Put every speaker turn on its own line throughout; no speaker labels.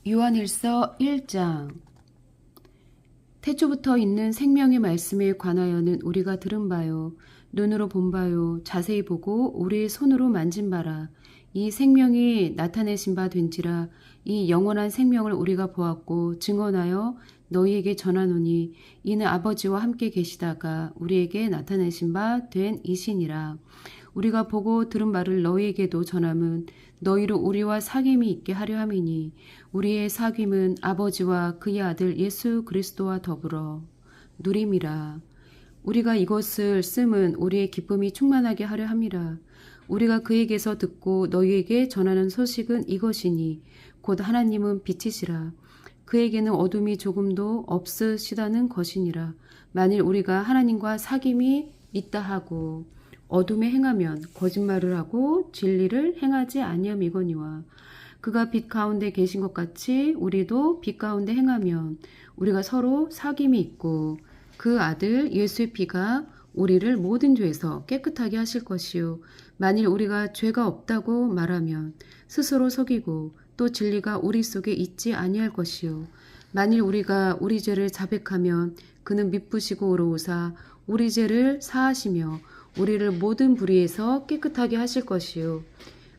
요한일서 1장. 태초부터 있는 생명의 말씀에 관하여는 우리가 들은 바요, 눈으로 본 바요, 자세히 보고 우리의 손으로 만진 바라. 이 생명이 나타내신 바 된지라. 이 영원한 생명을 우리가 보았고 증언하여 너희에게 전하노니 이는 아버지와 함께 계시다가 우리에게 나타내신 바 된 이시니라. 우리가 보고 들은 바를 너희에게도 전함은 너희로 우리와 사귐이 있게 하려 함이니 우리의 사귐은 아버지와 그의 아들 예수 그리스도와 더불어 누림이라. 우리가 이것을 씀은 우리의 기쁨이 충만하게 하려 함이라. 우리가 그에게서 듣고 너희에게 전하는 소식은 이것이니 곧 하나님은 빛이시라. 그에게는 어둠이 조금도 없으시다는 것이니라. 만일 우리가 하나님과 사귐이 있다 하고 어둠에 행하면 거짓말을 하고 진리를 행하지 아니함이거니와 그가 빛 가운데 계신 것 같이 우리도 빛 가운데 행하면 우리가 서로 사귐이 있고 그 아들 예수의 피가 우리를 모든 죄에서 깨끗하게 하실 것이요 만일 우리가 죄가 없다고 말하면 스스로 속이고 또 진리가 우리 속에 있지 아니할 것이요 만일 우리가 우리 죄를 자백하면 그는 미쁘시고 의로우사 우리 죄를 사하시며 우리를 모든 불의에서 깨끗하게 하실 것이요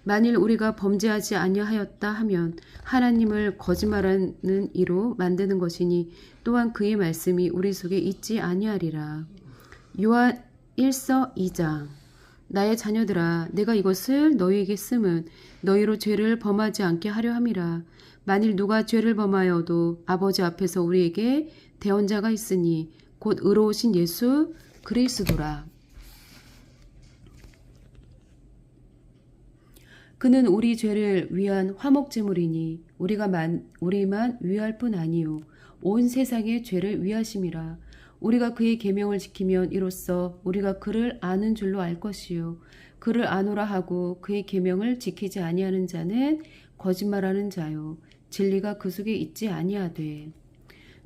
만일 우리가 범죄하지 아니하였다 하면 하나님을 거짓말하는 이로 만드는 것이니 또한 그의 말씀이 우리 속에 있지 아니하리라. 요한 1서 2장. 나의 자녀들아, 내가 이것을 너희에게 씀은 너희로 죄를 범하지 않게 하려 함이라. 만일 누가 죄를 범하여도 아버지 앞에서 우리에게 대언자가 있으니 곧 의로우신 예수 그리스도라. 그는 우리 죄를 위한 화목제물이니 우리만 위할 뿐 아니요 온 세상의 죄를 위하심이라. 우리가 그의 계명을 지키면 이로써 우리가 그를 아는 줄로 알 것이요 그를 아노라 하고 그의 계명을 지키지 아니하는 자는 거짓말하는 자요 진리가 그 속에 있지 아니하되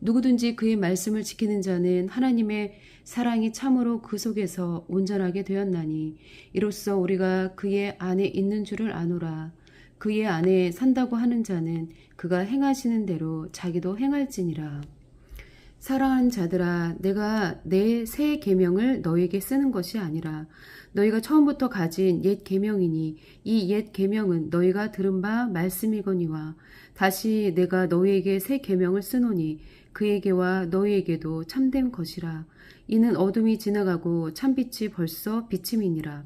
누구든지 그의 말씀을 지키는 자는 하나님의 사랑이 참으로 그 속에서 온전하게 되었나니 이로써 우리가 그의 안에 있는 줄을 아노라. 그의 안에 산다고 하는 자는 그가 행하시는 대로 자기도 행할지니라. 사랑하는 자들아, 내가 내 새 계명을 너희에게 쓰는 것이 아니라 너희가 처음부터 가진 옛 계명이니 이 옛 계명은 너희가 들은 바 말씀이거니와 다시 내가 너희에게 새 계명을 쓰노니 그에게와 너희에게도 참된 것이라. 이는 어둠이 지나가고 참빛이 벌써 비침이니라.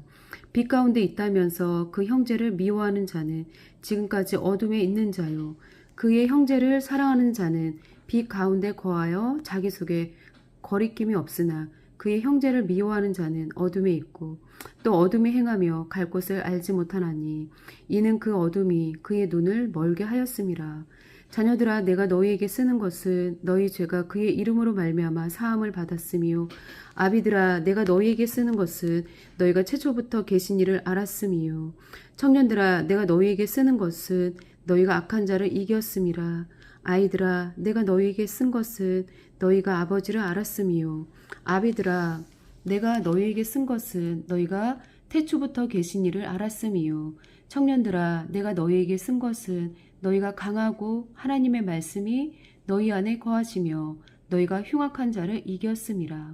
빛 가운데 있다면서 그 형제를 미워하는 자는 지금까지 어둠에 있는 자요 그의 형제를 사랑하는 자는 빛 가운데 거하여 자기 속에 거리낌이 없으나 그의 형제를 미워하는 자는 어둠에 있고 또 어둠에 행하며 갈 곳을 알지 못하나니 이는 그 어둠이 그의 눈을 멀게 하였음이라. 자녀들아, 내가 너희에게 쓰는 것은 너희 죄가 그의 이름으로 말미암아 사함을 받았으며 아비들아, 내가 너희에게 쓰는 것은 너희가 최초부터 계신 이를 알았음이요 청년들아, 내가 너희에게 쓰는 것은 너희가 악한 자를 이겼음이라. 아이들아, 내가 너희에게 쓴 것은 너희가 아버지를 알았음이요 아비들아, 내가 너희에게 쓴 것은 너희가 태초부터 계신 이를 알았음이요 청년들아, 내가 너희에게 쓴 것은 너희가 강하고 하나님의 말씀이 너희 안에 거하시며 너희가 흉악한 자를 이겼음이라.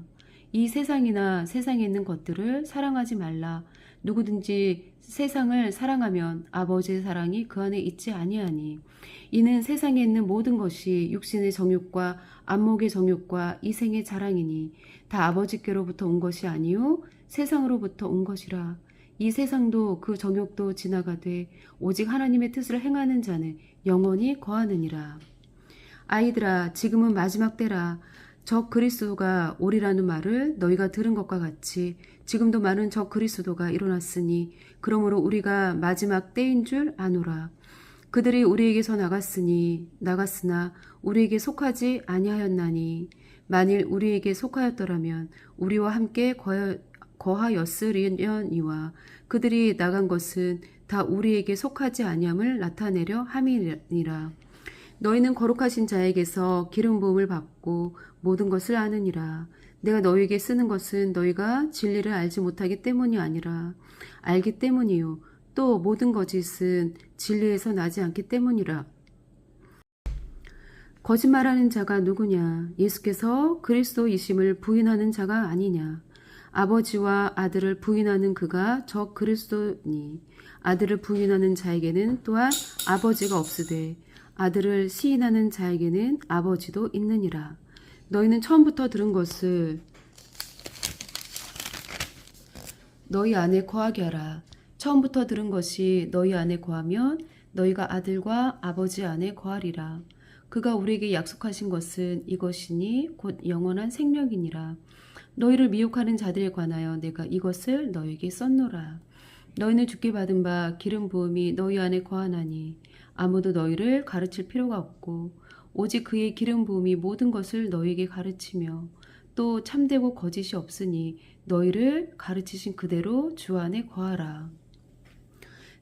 이 세상이나 세상에 있는 것들을 사랑하지 말라. 누구든지 세상을 사랑하면 아버지의 사랑이 그 안에 있지 아니하니 이는 세상에 있는 모든 것이 육신의 정욕과 안목의 정욕과 이생의 자랑이니 다 아버지께로부터 온 것이 아니요 세상으로부터 온 것이라. 이 세상도 그 정욕도 지나가되 오직 하나님의 뜻을 행하는 자는 영원히 거하느니라. 아이들아, 지금은 마지막 때라. 적 그리스도가 오리라는 말을 너희가 들은 것과 같이 지금도 많은 적 그리스도가 일어났으니 그러므로 우리가 마지막 때인 줄 아노라. 그들이 우리에게서 나갔으나 우리에게 속하지 아니하였나니 만일 우리에게 속하였더라면 우리와 함께 거하였으려니와 그들이 나간 것은 다 우리에게 속하지 아니함을 나타내려 함이니라. 너희는 거룩하신 자에게서 기름 부음을 받고 모든 것을 아느니라. 내가 너희에게 쓰는 것은 너희가 진리를 알지 못하기 때문이 아니라 알기 때문이요 또 모든 거짓은 진리에서 나지 않기 때문이라. 거짓말하는 자가 누구냐? 예수께서 그리스도이심을 부인하는 자가 아니냐? 아버지와 아들을 부인하는 그가 저 그리스도니 아들을 부인하는 자에게는 또한 아버지가 없으되 아들을 시인하는 자에게는 아버지도 있느니라. 너희는 처음부터 들은 것을 너희 안에 거하게 하라. 처음부터 들은 것이 너희 안에 거하면 너희가 아들과 아버지 안에 거하리라. 그가 우리에게 약속하신 것은 이것이니 곧 영원한 생명이니라. 너희를 미혹하는 자들에 관하여 내가 이것을 너희에게 썼노라. 너희는 주께 받은 바 기름 부음이 너희 안에 거하나니 아무도 너희를 가르칠 필요가 없고 오직 그의 기름 부음이 모든 것을 너희에게 가르치며 또 참되고 거짓이 없으니 너희를 가르치신 그대로 주 안에 거하라.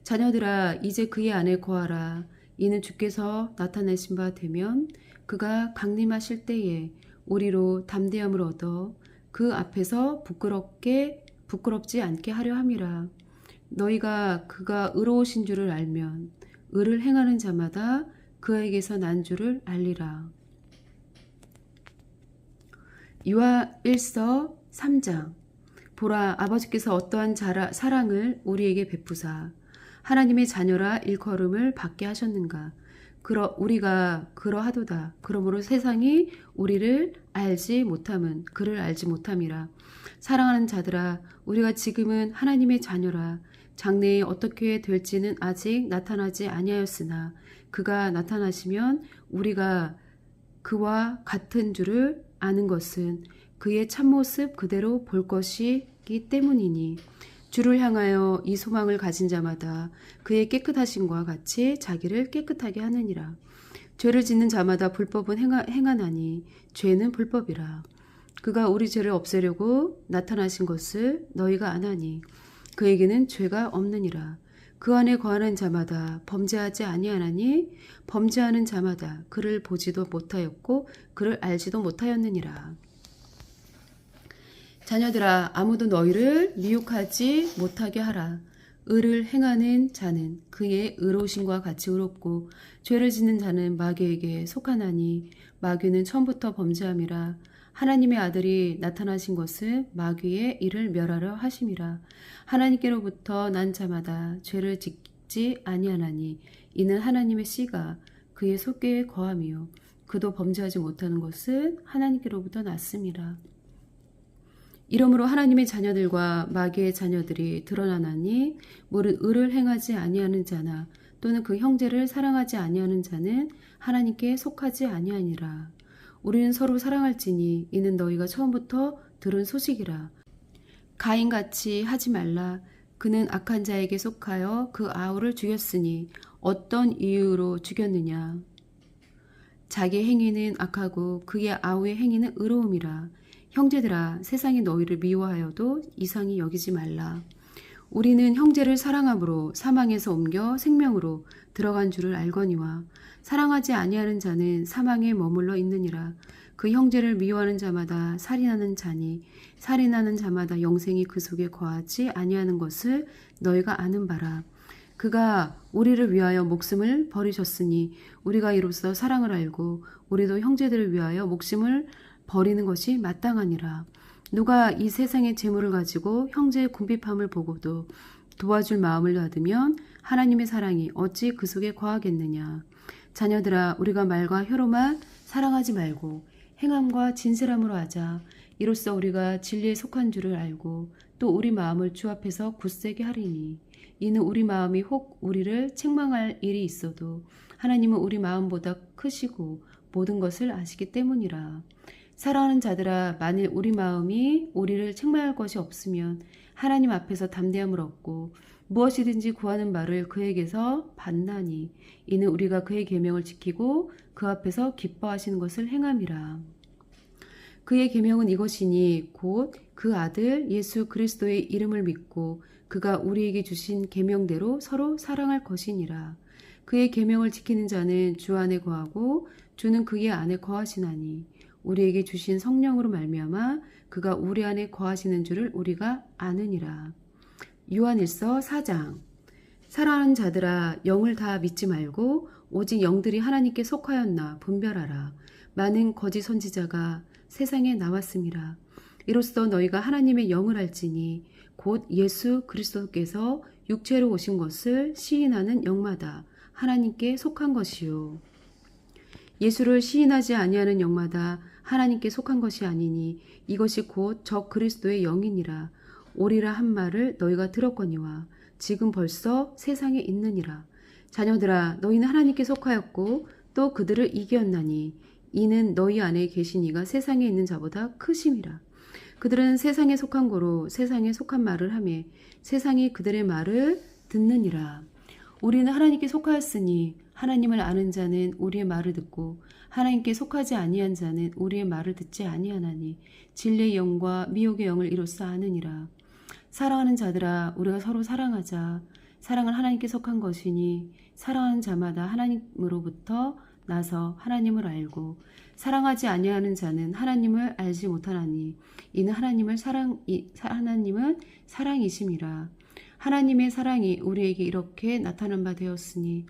자녀들아 이제 그의 안에 거하라. 이는 주께서 나타내신 바 되면 그가 강림하실 때에 우리로 담대함을 얻어 그 앞에서 부끄럽지 않게 하려 함이라. 너희가 그가 의로우신 줄을 알면 의를 행하는 자마다 그에게서 난 줄을 알리라. 요한 1서 3장. 보라, 아버지께서 어떠한 사랑을 우리에게 베푸사 하나님의 자녀라 일컬음을 받게 하셨는가. 우리가 그러하도다. 그러므로 세상이 우리를 알지 못함은 그를 알지 못함이라. 사랑하는 자들아, 우리가 지금은 하나님의 자녀라. 장래에 어떻게 될지는 아직 나타나지 아니하였으나 그가 나타나시면 우리가 그와 같은 줄을 아는 것은 그의 참모습 그대로 볼 것이기 때문이니 주를 향하여 이 소망을 가진 자마다 그의 깨끗하심과 같이 자기를 깨끗하게 하느니라. 죄를 짓는 자마다 불법은 행하나니 죄는 불법이라. 그가 우리 죄를 없애려고 나타나신 것을 너희가 아나니 그에게는 죄가 없느니라. 그 안에 거하는 자마다 범죄하지 아니하나니 범죄하는 자마다 그를 보지도 못하였고 그를 알지도 못하였느니라. 자녀들아 아무도 너희를 미혹하지 못하게 하라. 의를 행하는 자는 그의 의로우심과 같이 의롭고 죄를 짓는 자는 마귀에게 속하나니 마귀는 처음부터 범죄함이라. 하나님의 아들이 나타나신 것은 마귀의 일을 멸하려 하심이라. 하나님께로부터 난 자마다 죄를 짓지 아니하나니 이는 하나님의 씨가 그의 속에 거함이요 그도 범죄하지 못하는 것은 하나님께로부터 났음이라. 이러므로 하나님의 자녀들과 마귀의 자녀들이 드러나나니 무릇 의를 행하지 아니하는 자나 또는 그 형제를 사랑하지 아니하는 자는 하나님께 속하지 아니하니라. 우리는 서로 사랑할지니 이는 너희가 처음부터 들은 소식이라. 가인같이 하지 말라. 그는 악한 자에게 속하여 그 아우를 죽였으니 어떤 이유로 죽였느냐. 자기 행위는 악하고 그의 아우의 행위는 의로움이라. 형제들아 세상이 너희를 미워하여도 이상히 여기지 말라. 우리는 형제를 사랑함으로 사망에서 옮겨 생명으로 들어간 줄을 알거니와 사랑하지 아니하는 자는 사망에 머물러 있느니라. 그 형제를 미워하는 자마다 살인하는 자니 살인하는 자마다 영생이 그 속에 거하지 아니하는 것을 너희가 아는 바라. 그가 우리를 위하여 목숨을 버리셨으니 우리가 이로써 사랑을 알고 우리도 형제들을 위하여 목숨을 버리는 것이 마땅하니라. 누가 이 세상의 재물을 가지고 형제의 궁핍함을 보고도 도와줄 마음을 놔두면 하나님의 사랑이 어찌 그 속에 거하겠느냐. 자녀들아 우리가 말과 혀로만 사랑하지 말고 행함과 진실함으로 하자. 이로써 우리가 진리에 속한 줄을 알고 또 우리 마음을 주 앞에서 굳세게 하리니 이는 우리 마음이 혹 우리를 책망할 일이 있어도 하나님은 우리 마음보다 크시고 모든 것을 아시기 때문이라. 사랑하는 자들아 만일 우리 마음이 우리를 책망할 것이 없으면 하나님 앞에서 담대함을 얻고 무엇이든지 구하는 바를 그에게서 받나니 이는 우리가 그의 계명을 지키고 그 앞에서 기뻐하시는 것을 행함이라. 그의 계명은 이것이니 곧 그 아들 예수 그리스도의 이름을 믿고 그가 우리에게 주신 계명대로 서로 사랑할 것이니라. 그의 계명을 지키는 자는 주 안에 거하고 주는 그의 안에 거하시나니 우리에게 주신 성령으로 말미암아 그가 우리 안에 거하시는 줄을 우리가 아느니라. 요한 1서 4장. 사랑하는 자들아 영을 다 믿지 말고 오직 영들이 하나님께 속하였나 분별하라. 많은 거짓 선지자가 세상에 나왔음이라. 이로써 너희가 하나님의 영을 알지니 곧 예수 그리스도께서 육체로 오신 것을 시인하는 영마다 하나님께 속한 것이요. 예수를 시인하지 아니하는 영마다 하나님께 속한 것이 아니니 이것이 곧 적 그리스도의 영이니라. 오리라 한 말을 너희가 들었거니와 지금 벌써 세상에 있느니라. 자녀들아 너희는 하나님께 속하였고 또 그들을 이겼나니 이는 너희 안에 계신 이가 세상에 있는 자보다 크심이라. 그들은 세상에 속한 고로 세상에 속한 말을 하며 세상이 그들의 말을 듣느니라. 우리는 하나님께 속하였으니 하나님을 아는 자는 우리의 말을 듣고 하나님께 속하지 아니한 자는 우리의 말을 듣지 아니하나니 진리의 영과 미혹의 영을 이로써 아느니라. 사랑하는 자들아 우리가 서로 사랑하자. 사랑은 하나님께 속한 것이니 사랑하는 자마다 하나님으로부터 나서 하나님을 알고 사랑하지 아니하는 자는 하나님을 알지 못하나니 이는 하나님은 사랑이심이라. 하나님의 사랑이 우리에게 이렇게 나타난 바 되었으니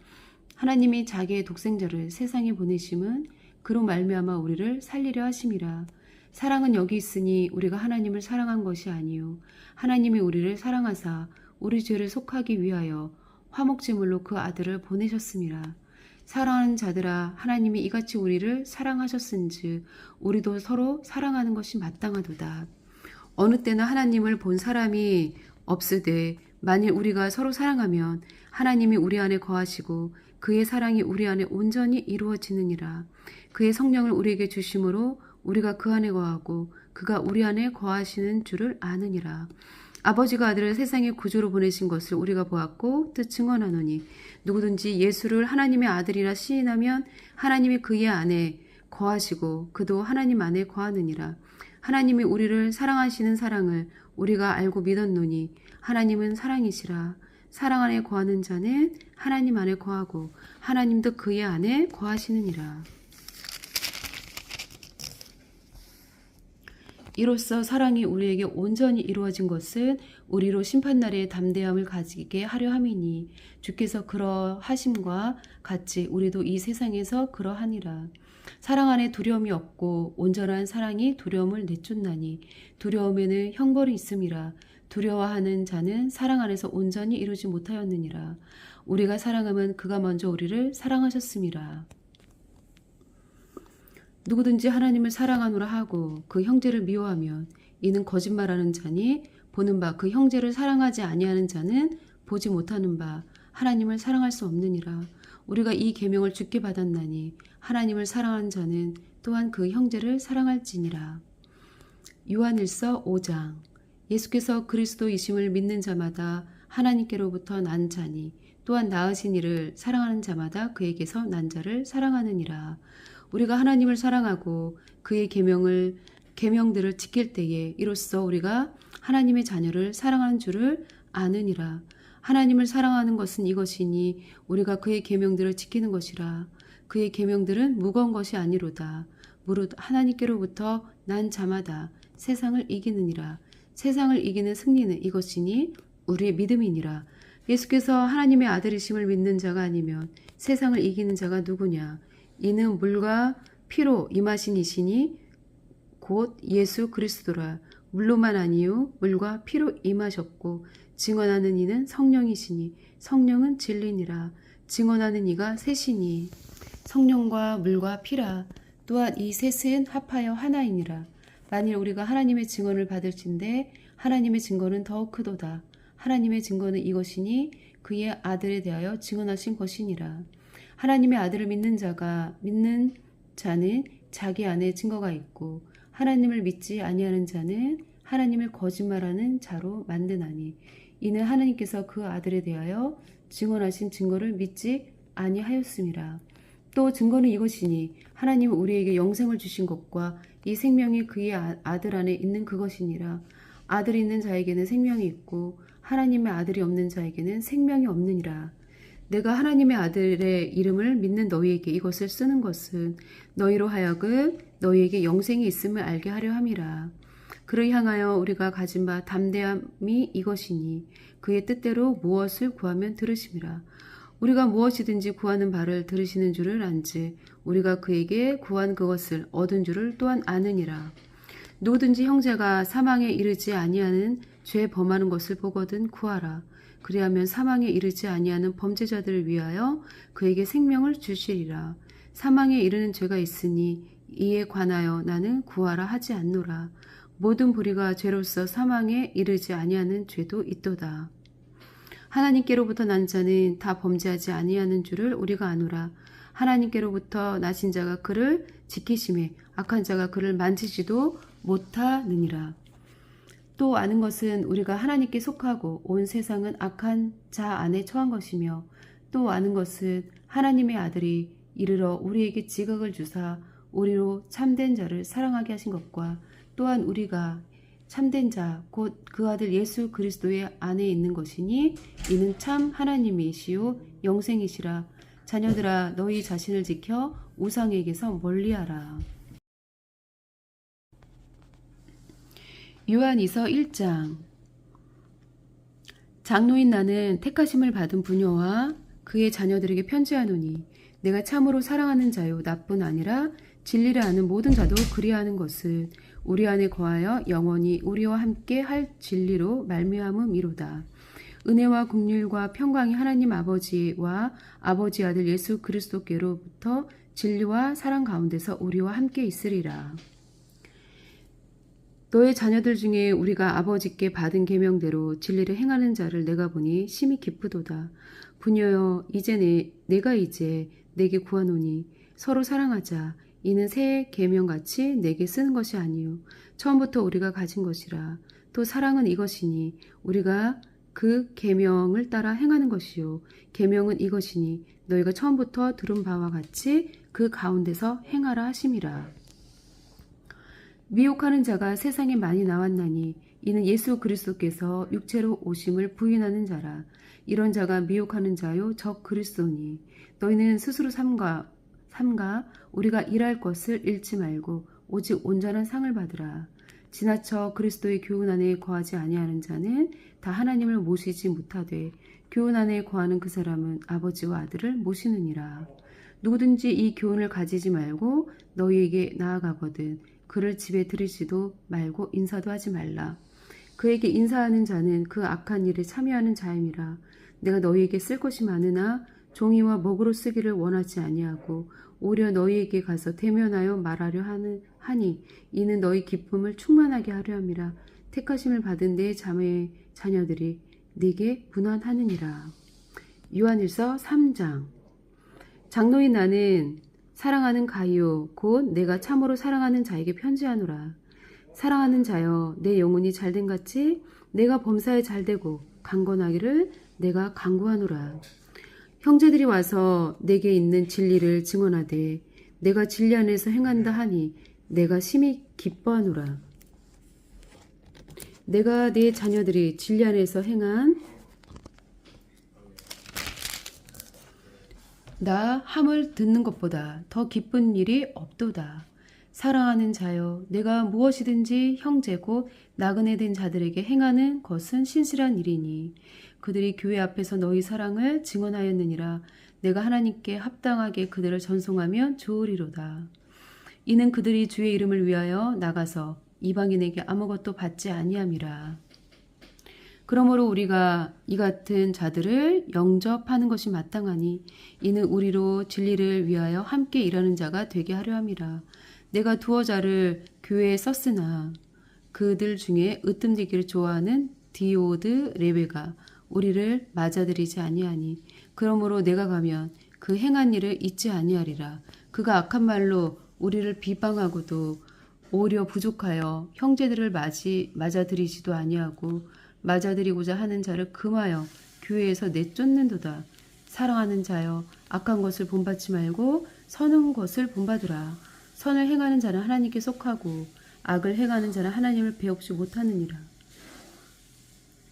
하나님이 자기의 독생자를 세상에 보내심은 그로 말미암아 우리를 살리려 하심이라. 사랑은 여기 있으니 우리가 하나님을 사랑한 것이 아니요 하나님이 우리를 사랑하사 우리 죄를 속하기 위하여 화목제물로 그 아들을 보내셨음이라. 사랑하는 자들아 하나님이 이같이 우리를 사랑하셨은즉 우리도 서로 사랑하는 것이 마땅하도다. 어느 때나 하나님을 본 사람이 없으되 만일 우리가 서로 사랑하면 하나님이 우리 안에 거하시고 그의 사랑이 우리 안에 온전히 이루어지느니라. 그의 성령을 우리에게 주심으로 우리가 그 안에 거하고 그가 우리 안에 거하시는 줄을 아느니라. 아버지가 아들을 세상에 구주로 보내신 것을 우리가 보았고 또 증언하노니 누구든지 예수를 하나님의 아들이라 시인하면 하나님이 그의 안에 거하시고 그도 하나님 안에 거하느니라. 하나님이 우리를 사랑하시는 사랑을 우리가 알고 믿었노니 하나님은 사랑이시라. 사랑 안에 거하는 자는 하나님 안에 거하고 하나님도 그의 안에 거하시느니라. 이로써 사랑이 우리에게 온전히 이루어진 것은 우리로 심판날에 담대함을 가지게 하려 함이니 주께서 그러하심과 같이 우리도 이 세상에서 그러하니라. 사랑 안에 두려움이 없고 온전한 사랑이 두려움을 내쫓나니 두려움에는 형벌이 있음이라. 두려워하는 자는 사랑 안에서 온전히 이루지 못하였느니라. 우리가 사랑하면 그가 먼저 우리를 사랑하셨음이라. 누구든지 하나님을 사랑하노라 하고 그 형제를 미워하면 이는 거짓말하는 자니 보는 바 그 형제를 사랑하지 아니하는 자는 보지 못하는 바 하나님을 사랑할 수 없느니라. 우리가 이 계명을 주께 받았나니 하나님을 사랑하는 자는 또한 그 형제를 사랑할지니라. 요한일서 5장. 예수께서 그리스도이심을 믿는 자마다 하나님께로부터 난 자니 또한 낳으신 이를 사랑하는 자마다 그에게서 난 자를 사랑하느니라. 우리가 하나님을 사랑하고 그의 계명들을 지킬 때에 이로써 우리가 하나님의 자녀를 사랑하는 줄을 아느니라. 하나님을 사랑하는 것은 이것이니 우리가 그의 계명들을 지키는 것이라. 그의 계명들은 무거운 것이 아니로다. 무릇 하나님께로부터 난 자마다 세상을 이기느니라. 세상을 이기는 승리는 이것이니 우리의 믿음이니라. 예수께서 하나님의 아들이심을 믿는 자가 아니면 세상을 이기는 자가 누구냐? 이는 물과 피로 임하신 이시니 곧 예수 그리스도라. 물로만 아니요 물과 피로 임하셨고 증언하는 이는 성령이시니 성령은 진리니라. 증언하는 이가 셋이니 성령과 물과 피라. 또한 이 셋은 합하여 하나이니라. 만일 우리가 하나님의 증언을 받을진대 하나님의 증거는 더욱 크도다. 하나님의 증거는 이것이니 그의 아들에 대하여 증언하신 것이니라. 하나님의 아들을 믿는 자는 자기 안에 증거가 있고 하나님을 믿지 아니하는 자는 하나님을 거짓말하는 자로 만드나니 이는 하나님께서 그 아들에 대하여 증언하신 증거를 믿지 아니하였음이라. 또 증거는 이것이니 하나님은 우리에게 영생을 주신 것과 이 생명이 그의 아들 안에 있는 그것이니라. 아들이 있는 자에게는 생명이 있고 하나님의 아들이 없는 자에게는 생명이 없느니라. 내가 하나님의 아들의 이름을 믿는 너희에게 이것을 쓰는 것은 너희로 하여금 너희에게 영생이 있음을 알게 하려 함이라. 그를 향하여 우리가 가진 바 담대함이 이것이니 그의 뜻대로 무엇을 구하면 들으심이라. 우리가 무엇이든지 구하는 바를 들으시는 줄을 안지 우리가 그에게 구한 그것을 얻은 줄을 또한 아느니라. 누구든지 형제가 사망에 이르지 아니하는 죄 범하는 것을 보거든 구하라. 그리하면 사망에 이르지 아니하는 범죄자들을 위하여 그에게 생명을 주시리라. 사망에 이르는 죄가 있으니 이에 관하여 나는 구하라 하지 않노라. 모든 불의가 죄로서 사망에 이르지 아니하는 죄도 있도다. 하나님께로부터 난 자는 다 범죄하지 아니하는 줄을 우리가 아노라. 하나님께로부터 나신 자가 그를 지키심에 악한 자가 그를 만지지도 못하느니라. 또 아는 것은 우리가 하나님께 속하고 온 세상은 악한 자 안에 처한 것이며 또 아는 것은 하나님의 아들이 이르러 우리에게 지각을 주사 우리로 참된 자를 사랑하게 하신 것과 또한 우리가 참된 자 곧 그 아들 예수 그리스도의 안에 있는 것이니 이는 참 하나님이시요 영생이시라. 자녀들아 너희 자신을 지켜 우상에게서 멀리하라. 요한이서 1장. 장로인 나는 택하심을 받은 부녀와 그의 자녀들에게 편지하노니 내가 참으로 사랑하는 자요 나뿐 아니라 진리를 아는 모든 자도 그리하는 것은 우리 안에 거하여 영원히 우리와 함께 할 진리로 말미암음이로다. 은혜와 긍휼과 평강이 하나님 아버지와 아버지 아들 예수 그리스도께로부터 진리와 사랑 가운데서 우리와 함께 있으리라. 너의 자녀들 중에 우리가 아버지께 받은 계명대로 진리를 행하는 자를 내가 보니 심히 기쁘도다. 부녀여 이제 내가 이제 내게 구하노니 서로 사랑하자. 이는 새 계명같이 내게 쓰는 것이 아니요 처음부터 우리가 가진 것이라. 또 사랑은 이것이니 우리가 그 계명을 따라 행하는 것이요 계명은 이것이니 너희가 처음부터 들은 바와 같이 그 가운데서 행하라 하심이라. 미혹하는 자가 세상에 많이 나왔나니 이는 예수 그리스도께서 육체로 오심을 부인하는 자라. 이런 자가 미혹하는 자요 적 그리스도니 너희는 스스로 삼가 우리가 일할 것을 잃지 말고 오직 온전한 상을 받으라. 지나쳐 그리스도의 교훈 안에 거하지 아니하는 자는 다 하나님을 모시지 못하되 교훈 안에 거하는 그 사람은 아버지와 아들을 모시느니라. 누구든지 이 교훈을 가지지 말고 너희에게 나아가거든 그를 집에 들이지도 말고 인사도 하지 말라. 그에게 인사하는 자는 그 악한 일에 참여하는 자임이라. 내가 너희에게 쓸 것이 많으나 종이와 먹으로 쓰기를 원하지 아니하고 오히려 너희에게 가서 대면하여 말하려 하니 이는 너희 기쁨을 충만하게 하려 함이라. 택하심을 받은 내 자녀들이 네게 분한하느니라. 요한일서 3장. 장로인 나는 사랑하는 가이오 곧 내가 참으로 사랑하는 자에게 편지하노라. 사랑하는 자여 내 영혼이 잘된 같이 내가 범사에 잘되고 강건하기를 내가 간구하노라. 형제들이 와서 내게 있는 진리를 증언하되 내가 진리 안에서 행한다 하니 내가 심히 기뻐하노라. 내가 네 자녀들이 진리 안에서 행한 나 함을 듣는 것보다 더 기쁜 일이 없도다. 사랑하는 자여 내가 무엇이든지 형제 곧 나그네 된 자들에게 행하는 것은 신실한 일이니 그들이 교회 앞에서 너희 사랑을 증언하였느니라. 내가 하나님께 합당하게 그들을 전송하면 좋으리로다. 이는 그들이 주의 이름을 위하여 나가서 이방인에게 아무것도 받지 아니함이라. 그러므로 우리가 이 같은 자들을 영접하는 것이 마땅하니 이는 우리로 진리를 위하여 함께 일하는 자가 되게 하려 함이라. 내가 두어 자를 교회에 썼으나 그들 중에 으뜸되기를 좋아하는 디오드 레베가 우리를 맞아들이지 아니하니 그러므로 내가 가면 그 행한 일을 잊지 아니하리라. 그가 악한 말로 우리를 비방하고도 오히려 부족하여 형제들을 맞아들이지도 아니하고 맞아들이고자 하는 자를 금하여 교회에서 내쫓는도다. 사랑하는 자여 악한 것을 본받지 말고 선한 것을 본받으라. 선을 행하는 자는 하나님께 속하고 악을 행하는 자는 하나님을 배웁지 못하느니라.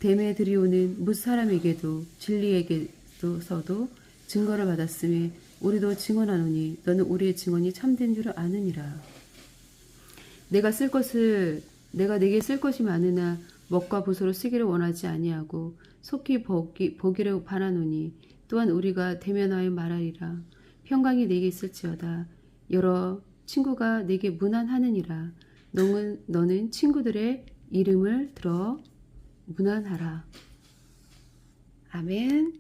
데메드리오는 뭇 사람에게도 진리에게서도 증거를 받았으며 우리도 증언하노니 너는 우리의 증언이 참된 줄을 아느니라. 내가 쓸 것을 내가 네게 쓸 것이 많으나 먹과 부소로 쓰기를 원하지 아니하고 속히 보기를 바라노니 또한 우리가 대면하여 말하리라. 평강이 네게 있을지어다. 여러 친구가 네게 문안하느니라. 너는 친구들의 이름을 들어 문안하라. 아멘.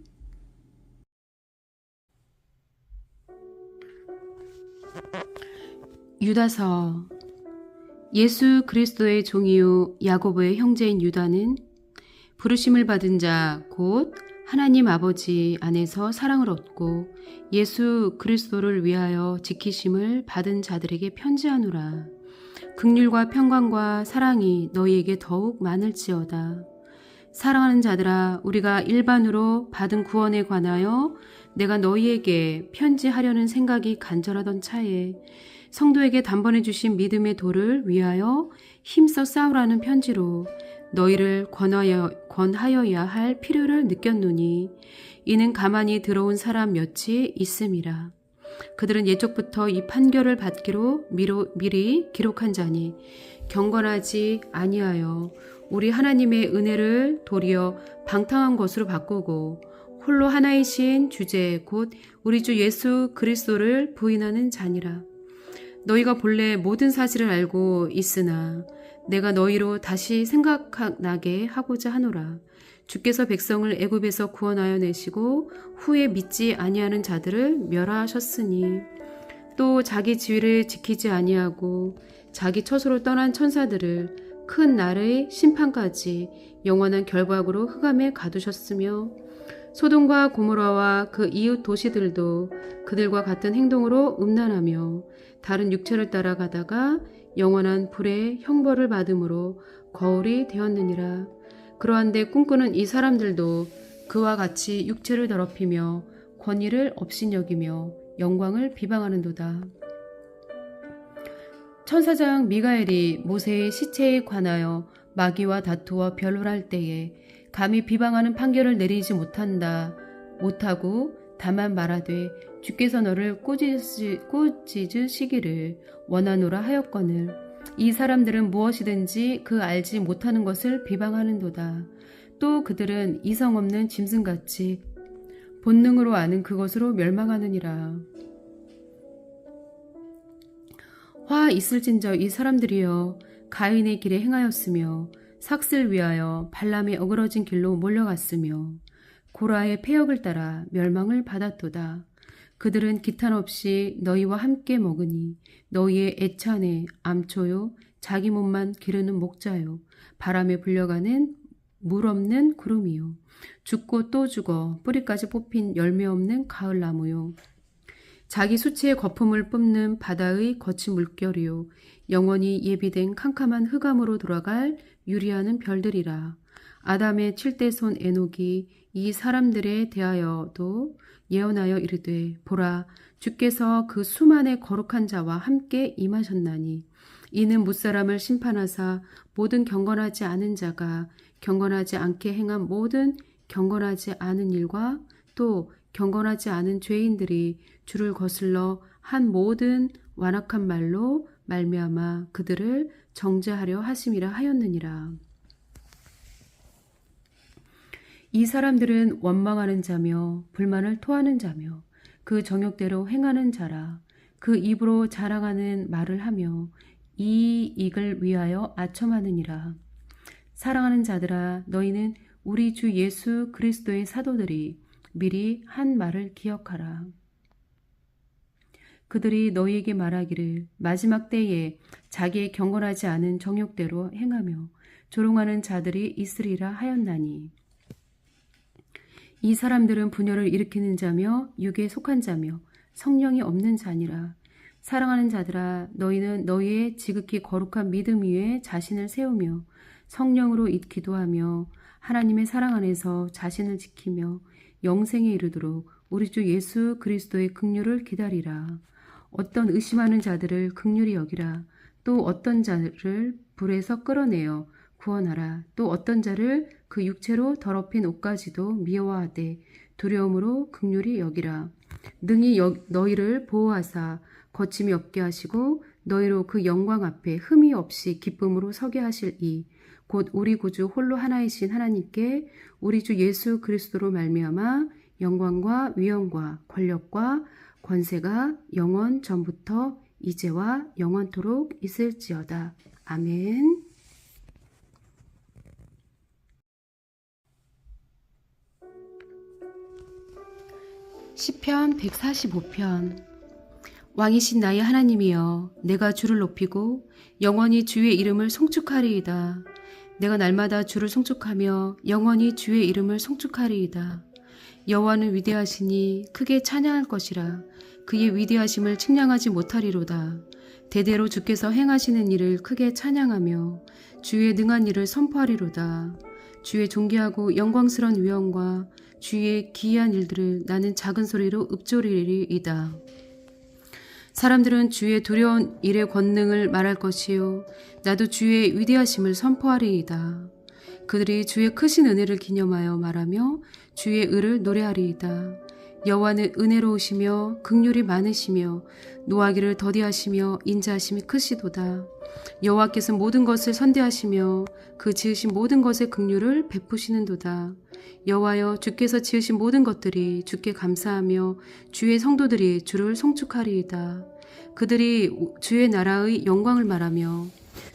유다서. 예수 그리스도의 종이요 야고보의 형제인 유다는 부르심을 받은 자 곧 하나님 아버지 안에서 사랑을 얻고 예수 그리스도를 위하여 지키심을 받은 자들에게 편지하노라. 긍휼과 평강과 사랑이 너희에게 더욱 많을지어다. 사랑하는 자들아, 우리가 일반으로 받은 구원에 관하여 내가 너희에게 편지하려는 생각이 간절하던 차에 성도에게 단번에 주신 믿음의 도를 위하여 힘써 싸우라는 편지로 너희를 권하여야 할 필요를 느꼈노니 이는 가만히 들어온 사람 몇이 있음이라. 그들은 예적부터 이 판결을 받기로 미리 기록한 자니 경건하지 아니하여 우리 하나님의 은혜를 도리어 방탕한 것으로 바꾸고 홀로 하나이신 주제 곧 우리 주 예수 그리스도를 부인하는 자니라. 너희가 본래 모든 사실을 알고 있으나 내가 너희로 다시 생각나게 하고자 하노라. 주께서 백성을 애굽에서 구원하여 내시고 후에 믿지 아니하는 자들을 멸하셨으니 또 자기 지위를 지키지 아니하고 자기 처소로 떠난 천사들을 큰 날의 심판까지 영원한 결박으로 흑암에 가두셨으며 소돔과 고모라와 그 이웃 도시들도 그들과 같은 행동으로 음란하며 다른 육체를 따라가다가 영원한 불의 형벌을 받음으로 거울이 되었느니라. 그러한데 꿈꾸는 이 사람들도 그와 같이 육체를 더럽히며 권위를 업신여기며 영광을 비방하는도다. 천사장 미가엘이 모세의 시체에 관하여 마귀와 다투어 변론할 때에 감히 비방하는 판결을 내리지 못하고 다만 말하되 주께서 너를 꾸짖으시기를 원하노라 하였거늘 이 사람들은 무엇이든지 그 알지 못하는 것을 비방하는도다. 또 그들은 이성 없는 짐승같이 본능으로 아는 그것으로 멸망하느니라. 화 있을진저 이 사람들이여 가인의 길에 행하였으며 삭슬 위하여 발람의 어그러진 길로 몰려갔으며 고라의 폐역을 따라 멸망을 받았도다. 그들은 기탄 없이 너희와 함께 먹으니 너희의 애찬에 암초요 자기 몸만 기르는 목자요 바람에 불려가는 물 없는 구름이요 죽고 또 죽어 뿌리까지 뽑힌 열매 없는 가을나무요 자기 수치의 거품을 뿜는 바다의 거친 물결이요 영원히 예비된 캄캄한 흑암으로 돌아갈 유리하는 별들이라. 아담의 7대손 에녹이 이 사람들에 대하여도 예언하여 이르되 보라 주께서 그 수만의 거룩한 자와 함께 임하셨나니 이는 무사람을 심판하사 모든 경건하지 않은 자가 경건하지 않게 행한 모든 경건하지 않은 일과 또 경건하지 않은 죄인들이 주를 거슬러 한 모든 완악한 말로 말미암아 그들을 정죄하려 하심이라 하였느니라. 이 사람들은 원망하는 자며 불만을 토하는 자며 그 정욕대로 행하는 자라. 그 입으로 자랑하는 말을 하며 이익을 위하여 아첨하느니라. 사랑하는 자들아 너희는 우리 주 예수 그리스도의 사도들이 미리 한 말을 기억하라. 그들이 너희에게 말하기를 마지막 때에 자기의 경건하지 않은 정욕대로 행하며 조롱하는 자들이 있으리라 하였나니 이 사람들은 분열을 일으키는 자며 육에 속한 자며 성령이 없는 자니라. 사랑하는 자들아 너희는 너희의 지극히 거룩한 믿음 위에 자신을 세우며 성령으로 기도하며 하나님의 사랑 안에서 자신을 지키며 영생에 이르도록 우리 주 예수 그리스도의 긍휼을 기다리라. 어떤 의심하는 자들을 긍휼히 여기라. 또 어떤 자를 불에서 끌어내어 구원하라. 또 어떤 자를 그 육체로 더럽힌 옷까지도 미워하되 두려움으로 긍휼히 여기라. 능히 너희를 보호하사 거침이 없게 하시고 너희로 그 영광 앞에 흠이 없이 기쁨으로 서게 하실 이 곧 우리 구주 홀로 하나이신 하나님께 우리 주 예수 그리스도로 말미암아 영광과 위엄과 권력과 권세가 영원 전부터 이제와 영원토록 있을지어다. 아멘. 시편 145편. 왕이신 나의 하나님이여, 내가 주를 높이고 영원히 주의 이름을 송축하리이다. 내가 날마다 주를 송축하며 영원히 주의 이름을 송축하리이다. 여호와는 위대하시니 크게 찬양할 것이라. 그의 위대하심을 측량하지 못하리로다. 대대로 주께서 행하시는 일을 크게 찬양하며 주의 능한 일을 선포하리로다. 주의 존귀하고 영광스러운 위엄과 주의 기이한 일들을 나는 작은 소리로 읊조리리이다. 사람들은 주의 두려운 일의 권능을 말할 것이요 나도 주의 위대하심을 선포하리이다. 그들이 주의 크신 은혜를 기념하여 말하며 주의 의를 노래하리이다. 여호와는 은혜로우시며 긍휼이 많으시며 노하기를 더디하시며 인자하심이 크시도다. 여호와께서 모든 것을 선대하시며 그 지으신 모든 것의 긍휼을 베푸시는도다. 여호와여, 주께서 지으신 모든 것들이 주께 감사하며 주의 성도들이 주를 송축하리이다. 그들이 주의 나라의 영광을 말하며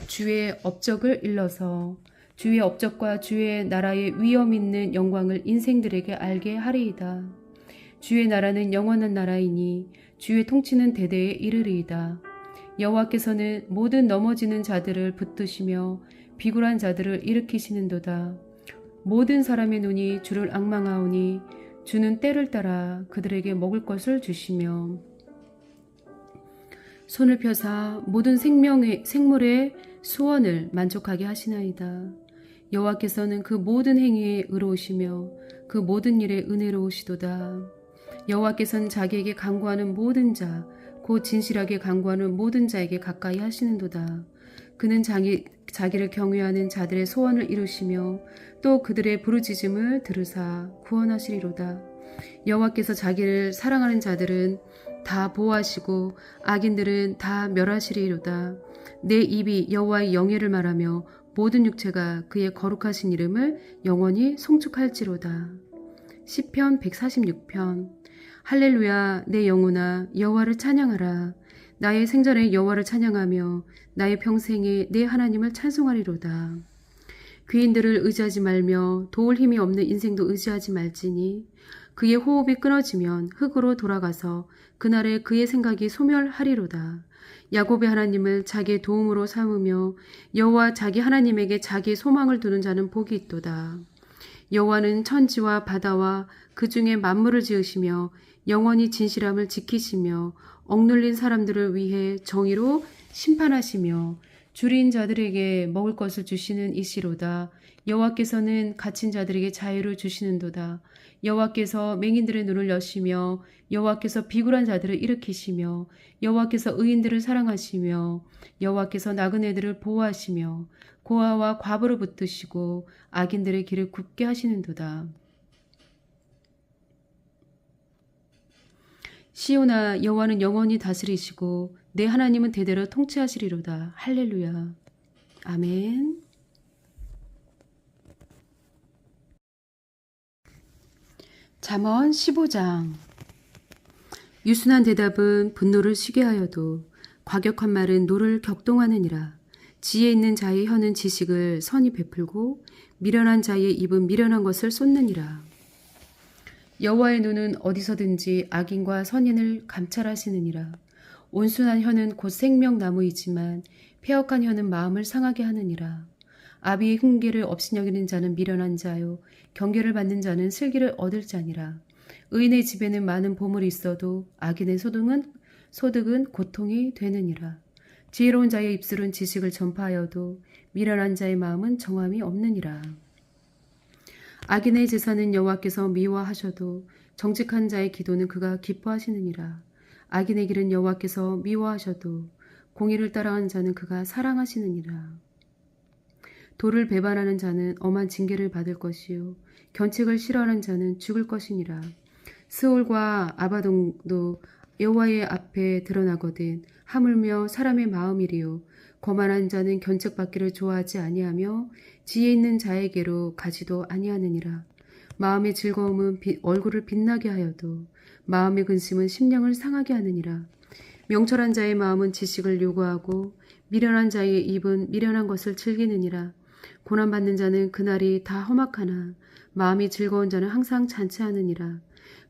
주의 업적을 일러서 주의 업적과 주의 나라의 위엄 있는 영광을 인생들에게 알게 하리이다. 주의 나라는 영원한 나라이니 주의 통치는 대대에 이르리이다. 여호와께서는 모든 넘어지는 자들을 붙드시며 비굴한 자들을 일으키시는도다. 모든 사람의 눈이 주를 앙망하오니 주는 때를 따라 그들에게 먹을 것을 주시며 손을 펴사 모든 생물의 소원을 만족하게 하시나이다. 여호와께서는 그 모든 행위에 의로우시며 그 모든 일에 은혜로우시도다. 여호와께서는 자기에게 간구하는 모든 자, 곧 진실하게 간구하는 모든 자에게 가까이 하시는도다. 그는 자기를 경외하는 자들의 소원을 이루시며 또 그들의 부르짖음을 들으사 구원하시리로다. 여호와께서 자기를 사랑하는 자들은 다 보호하시고 악인들은 다 멸하시리로다. 내 입이 여호와의 영예를 말하며 모든 육체가 그의 거룩하신 이름을 영원히 송축할지로다. 시편 146편. 할렐루야, 내 영혼아 여호와를 찬양하라. 나의 생전에 여호와를 찬양하며 나의 평생에 내 하나님을 찬송하리로다. 귀인들을 의지하지 말며 도울 힘이 없는 인생도 의지하지 말지니 그의 호흡이 끊어지면 흙으로 돌아가서 그날에 그의 생각이 소멸하리로다. 야곱의 하나님을 자기의 도움으로 삼으며 여호와 자기 하나님에게 자기의 소망을 두는 자는 복이 있도다. 여호와는 천지와 바다와 그 중에 만물을 지으시며 영원히 진실함을 지키시며 억눌린 사람들을 위해 정의로 심판하시며 줄인 자들에게 먹을 것을 주시는 이시로다. 여호와께서는 갇힌 자들에게 자유를 주시는도다. 여호와께서 맹인들의 눈을 여시며 여호와께서 비굴한 자들을 일으키시며 여호와께서 의인들을 사랑하시며 여호와께서 나그네들을 보호하시며 고아와 과부를 붙드시고 악인들의 길을 굽게 하시는도다. 시온아, 여호와는 영원히 다스리시고 내 하나님은 대대로 통치하시리로다. 할렐루야. 아멘. 잠언 15장. 유순한 대답은 분노를 쉬게 하여도 과격한 말은 노를 격동하느니라. 지혜 있는 자의 혀는 지식을 선히 베풀고 미련한 자의 입은 미련한 것을 쏟느니라. 여호와의 눈은 어디서든지 악인과 선인을 감찰하시느니라. 온순한 혀는 곧 생명나무이지만 패역한 혀는 마음을 상하게 하느니라. 아비의 흉계를 업신여기는 자는 미련한 자요 경계를 받는 자는 슬기를 얻을 자니라. 의인의 집에는 많은 보물이 있어도 악인의 소득은 고통이 되느니라. 지혜로운 자의 입술은 지식을 전파하여도 미련한 자의 마음은 정함이 없느니라. 악인의 제사는 여호와께서 미워하셔도 정직한 자의 기도는 그가 기뻐하시느니라. 악인의 길은 여호와께서 미워하셔도 공의를 따라가는 자는 그가 사랑하시느니라. 도를 배반하는 자는 엄한 징계를 받을 것이요 견책을 싫어하는 자는 죽을 것이니라. 스올과 아바돈도 여호와의 앞에 드러나거든 하물며 사람의 마음이리요 거만한 자는 견책받기를 좋아하지 아니하며 지혜 있는 자에게로 가지도 아니하느니라. 마음의 즐거움은 얼굴을 빛나게 하여도 마음의 근심은 심령을 상하게 하느니라. 명철한 자의 마음은 지식을 요구하고 미련한 자의 입은 미련한 것을 즐기느니라. 고난받는 자는 그날이 다 험악하나 마음이 즐거운 자는 항상 잔치하느니라.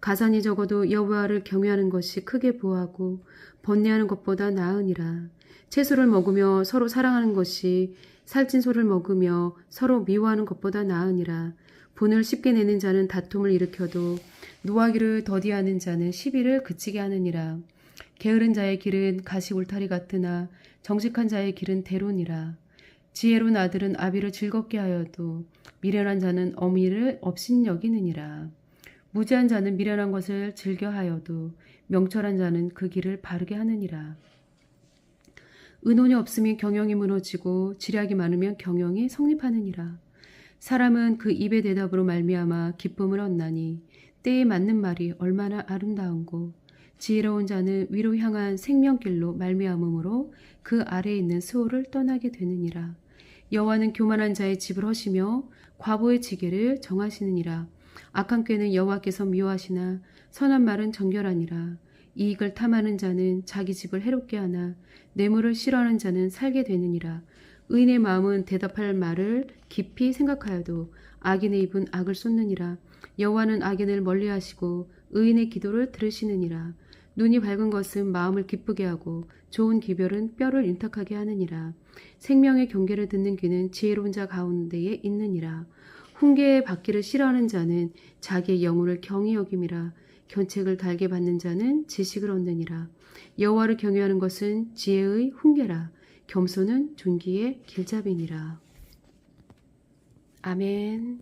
가산이 적어도 여호와를 경외하는 것이 크게 보하고 번뇌하는 것보다 나으니라. 채소를 먹으며 서로 사랑하는 것이 살찐 소를 먹으며 서로 미워하는 것보다 나으니라. 분을 쉽게 내는 자는 다툼을 일으켜도 노하기를 더디하는 자는 시비를 그치게 하느니라. 게으른 자의 길은 가시 울타리 같으나 정직한 자의 길은 대로니라. 지혜로운 아들은 아비를 즐겁게 하여도 미련한 자는 어미를 업신여기느니라. 무지한 자는 미련한 것을 즐겨하여도 명철한 자는 그 길을 바르게 하느니라. 의논이 없으면 경영이 무너지고 지략이 많으면 경영이 성립하느니라. 사람은 그 입의 대답으로 말미암아 기쁨을 얻나니 때에 맞는 말이 얼마나 아름다운고 지혜로운 자는 위로 향한 생명길로 말미암음으로 그 아래에 있는 수호를 떠나게 되느니라. 여호와는 교만한 자의 집을 허시며 과부의 지게를 정하시느니라. 악한 꾀는 여호와께서 미워하시나 선한 말은 정결하니라. 이익을 탐하는 자는 자기 집을 해롭게 하나 뇌물을 싫어하는 자는 살게 되느니라. 의인의 마음은 대답할 말을 깊이 생각하여도 악인의 입은 악을 쏟느니라. 여호와는 악인을 멀리하시고 의인의 기도를 들으시느니라. 눈이 밝은 것은 마음을 기쁘게 하고 좋은 기별은 뼈를 윤탁하게 하느니라. 생명의 경계를 듣는 귀는 지혜로운 자 가운데에 있느니라. 훈계의 받기를 싫어하는 자는 자기의 영혼을 경히 여김이라. 견책을 달게 받는 자는 지식을 얻느니라. 여호와를 경외하는 것은 지혜의 훈계라. 겸손은 존귀의 길잡이니라. 아멘.